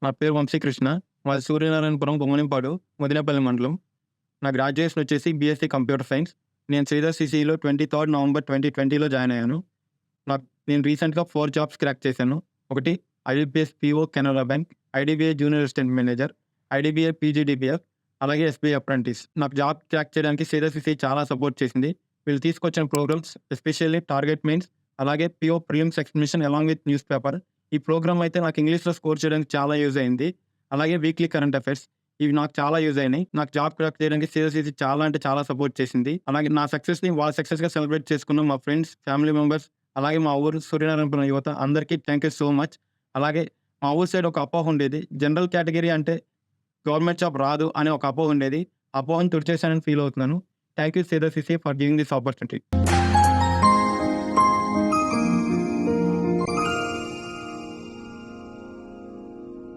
నా పేరు వంశీకృష్ణ. మాది సూర్యనారాయణపురం, బొమ్మలింపాడు, మదినేపల్లి మండలం. నా గ్రాడ్యుయేషన్ వచ్చేసి బీఎస్సీ కంప్యూటర్ సైన్స్. నేను శ్రీధర్ సిసిలో 23 నవంబర్ 2020లో జాయిన్ అయ్యాను. నేను రీసెంట్‌గా 4 జాబ్స్ క్రాక్ చేశాను. ఒకటి IBPS PO, Canara bank, IDBI junior assistant manager, IDBI PGDBF, అలాగే ఎస్బీఐ అప్రెంటిస్. నాకు జాబ్ క్రాక్ చేయడానికి శ్రీధర్ సిసి చాలా సపోర్ట్ చేసింది. వీళ్ళు తీసుకొచ్చిన ప్రోగ్రామ్స్ ఎస్పెషల్లీ టార్గెట్ మెయిన్స్, అలాగే PO prelims examination along with news paper. ఈ ప్రోగ్రామ్ అయితే నాకు ఇంగ్లీష్‌లో స్కోర్ చేయడానికి చాలా యూజ్ అయింది. అలాగే వీక్లీ కరెంట్ అఫైర్స్ ఇవి నాకు చాలా యూజ్ అయినాయి. నాకు జాబ్ క్రాక్ చేయడానికి శ్రీధర్ చాలా అంటే చాలా సపోర్ట్ చేసింది. అలాగే నా సక్సెస్‌ని వాళ్ళ సక్సెస్‌గా సెలబ్రేట్ చేసుకున్న మా ఫ్రెండ్స్, ఫ్యామిలీ మెంబర్స్, అలాగే మా ఊరు సూర్యనారాయణపురం యువత అందరికీ థాంక్ యూ సో మచ్. అలాగే మా ఊరు సైడ్ ఒక అపోహ ఉండేది. జనరల్ కేటగిరీ అంటే గవర్నమెంట్ జాబ్ రాదు అనే ఒక అపోహ ఉండేది. అపోహను తుడిచేశానని ఫీల్ అవుతున్నాను. Thank you Sridhar CC for giving this opportunity.